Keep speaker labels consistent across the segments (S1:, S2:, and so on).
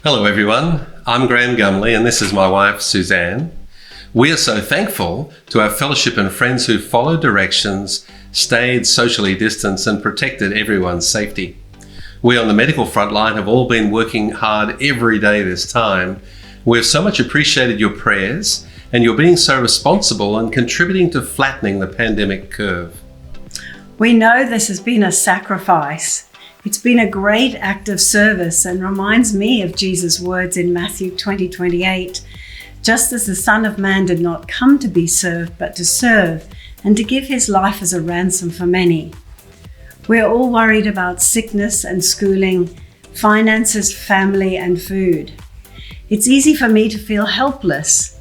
S1: Hello everyone, I'm Graham Gumley and this is my wife Suzanne. We are so thankful to our fellowship and friends who followed directions, stayed socially distanced and protected everyone's safety. We on the medical front line have all been working hard every day this time. We've so much appreciated your prayers and your being so responsible and contributing to flattening the pandemic curve.
S2: We know this has been a sacrifice. It's been a great act of service and reminds me of Jesus' words in Matthew 20:28. Just as the Son of Man did not come to be served, but to serve and to give his life as a ransom for many. We're all worried about sickness and schooling, finances, family, and food. It's easy for me to feel helpless.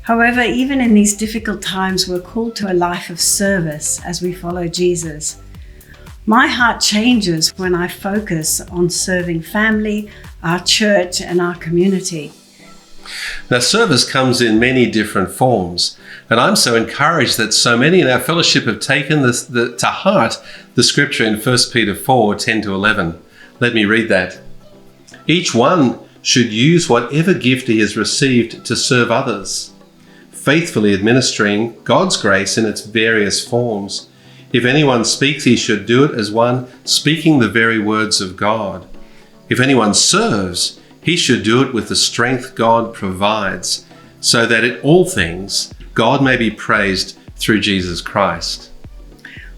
S2: However, even in these difficult times, we're called to a life of service as we follow Jesus. My heart changes when I focus on serving family, our church, and our community.
S1: Now, service comes in many different forms, and I'm so encouraged that so many in our fellowship have taken to heart the scripture in 1 Peter 4:10-11. Let me read that. Each one should use whatever gift he has received to serve others, faithfully administering God's grace in its various forms. If anyone speaks, he should do it as one speaking the very words of God. If anyone serves, he should do it with the strength God provides, so that in all things God may be praised through Jesus Christ.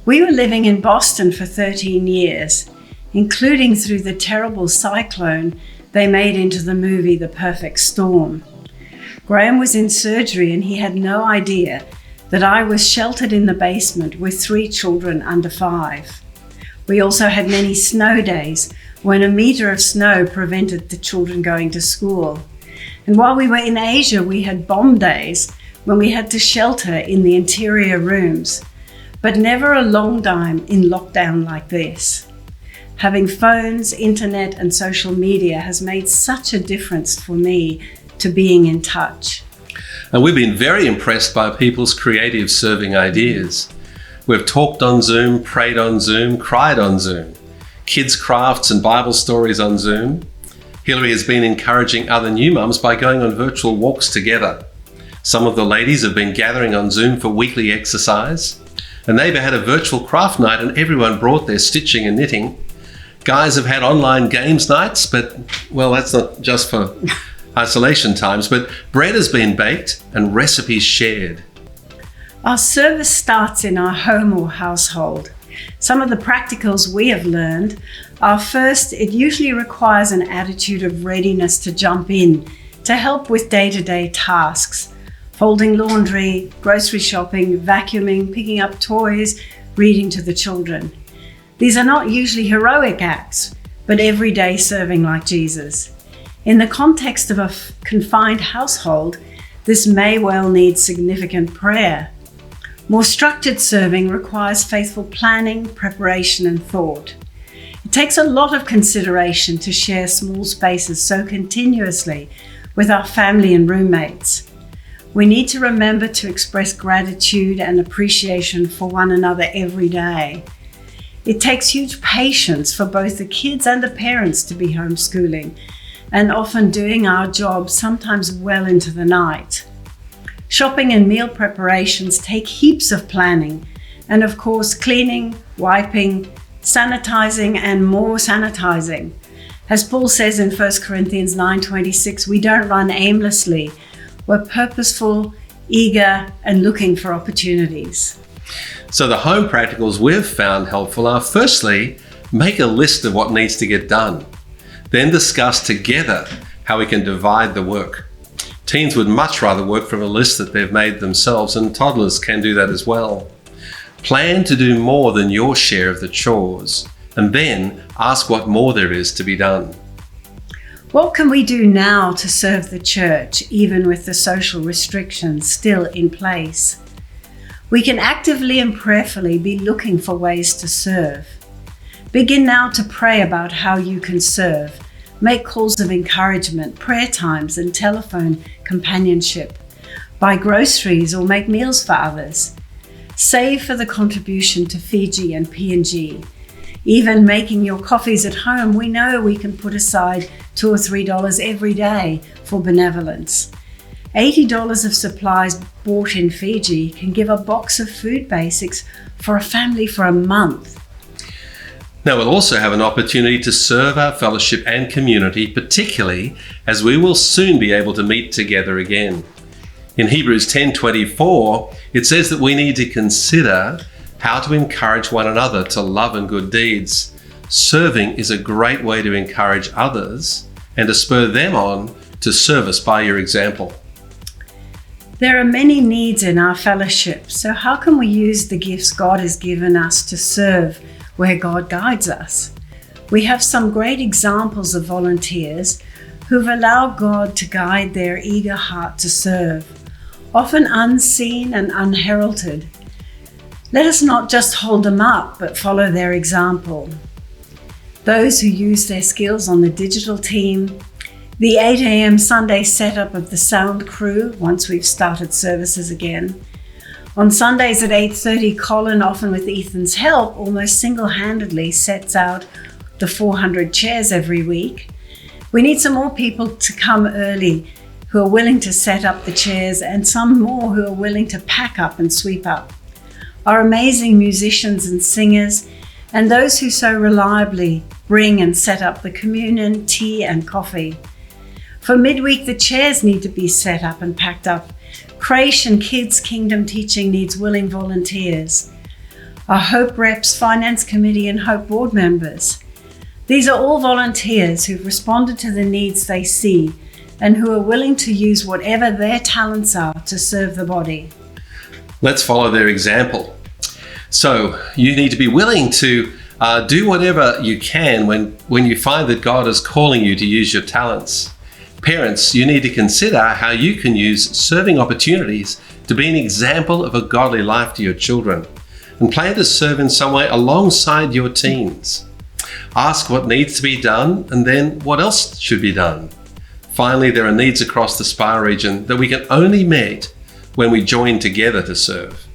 S2: We were living in Boston for 13 years, including through the terrible cyclone they made into the movie The Perfect Storm. Graham was in surgery and he had no idea that I was sheltered in the basement with 3 children under 5. We also had many snow days when a meter of snow prevented the children going to school. And while we were in Asia, we had bomb days when we had to shelter in the interior rooms, but never a long time in lockdown like this. Having phones, internet, and social media has made such a difference for me to being in touch.
S1: And we've been very impressed by people's creative serving ideas. We've talked on Zoom, prayed on Zoom, cried on Zoom, kids' crafts and Bible stories on Zoom. Hilary has been encouraging other new mums by going on virtual walks together. Some of the ladies have been gathering on Zoom for weekly exercise. A neighbour had a virtual craft night and everyone brought their stitching and knitting. Guys have had online games nights, but, well, that's not just for isolation times, but bread has been baked and recipes shared.
S2: Our service starts in our home or household. Some of the practicals we have learned are: first, it usually requires an attitude of readiness to jump in to help with day-to-day tasks, folding laundry, grocery shopping, vacuuming, picking up toys, reading to the children. These are not usually heroic acts, but everyday serving like Jesus. In the context of a confined household, this may well need significant prayer. More structured serving requires faithful planning, preparation, and thought. It takes a lot of consideration to share small spaces so continuously with our family and roommates. We need to remember to express gratitude and appreciation for one another every day. It takes huge patience for both the kids and the parents to be homeschooling, and often doing our job sometimes well into the night. Shopping and meal preparations take heaps of planning, and of course cleaning, wiping, sanitizing, and more sanitizing. As Paul says in 1 Corinthians 9:26, we don't run aimlessly. We're purposeful, eager, and looking for opportunities.
S1: So the home practicals we've found helpful are: firstly, make a list of what needs to get done. Then discuss together how we can divide the work. Teens would much rather work from a list that they've made themselves, and toddlers can do that as well. Plan to do more than your share of the chores, and then ask what more there is to be done.
S2: What can we do now to serve the church, even with the social restrictions still in place? We can actively and prayerfully be looking for ways to serve. Begin now to pray about how you can serve. Make calls of encouragement, prayer times, and telephone companionship. Buy groceries or make meals for others. Save for the contribution to Fiji and PNG. Even making your coffees at home, we know we can put aside $2 or $3 every day for benevolence. $80 of supplies bought in Fiji can give a box of food basics for a family for a month.
S1: Now we'll also have an opportunity to serve our fellowship and community, particularly as we will soon be able to meet together again. In Hebrews 10:24, it says that we need to consider how to encourage one another to love and good deeds. Serving is a great way to encourage others and to spur them on to service by your example.
S2: There are many needs in our fellowship, so how can we use the gifts God has given us to serve where God guides us? We have some great examples of volunteers who've allowed God to guide their eager heart to serve, often unseen and unheralded. Let us not just hold them up, but follow their example. Those who use their skills on the digital team, the 8 a.m. Sunday setup of the sound crew once we've started services again. On Sundays at 8:30, Colin, often with Ethan's help, almost single-handedly sets out the 400 chairs every week. We need some more people to come early who are willing to set up the chairs, and some more who are willing to pack up and sweep up. Our amazing musicians and singers, and those who so reliably bring and set up the communion, tea and coffee. For midweek, the chairs need to be set up and packed up. Creche and Kids Kingdom Teaching needs willing volunteers. Our Hope Reps, Finance Committee and Hope Board members. These are all volunteers who've responded to the needs they see and who are willing to use whatever their talents are to serve the body.
S1: Let's follow their example. So you need to be willing to do whatever you can when you find that God is calling you to use your talents. Parents, you need to consider how you can use serving opportunities to be an example of a godly life to your children and plan to serve in some way alongside your teens. Ask what needs to be done and then what else should be done. Finally, there are needs across the Spa region that we can only meet when we join together to serve.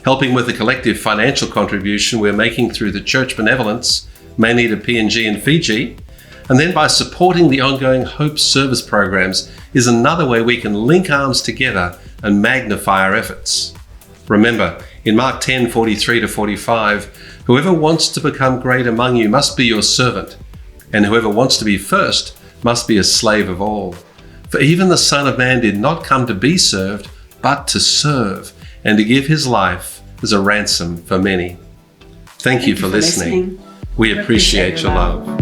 S1: Helping with the collective financial contribution we're making through the church benevolence, mainly to PNG and Fiji, and then by supporting the ongoing Hope service programs is another way we can link arms together and magnify our efforts. Remember, in Mark 10:43-45, whoever wants to become great among you must be your servant, and whoever wants to be first must be a slave of all. For even the Son of Man did not come to be served, but to serve, and to give his life as a ransom for many. Thank you for listening. We appreciate your love.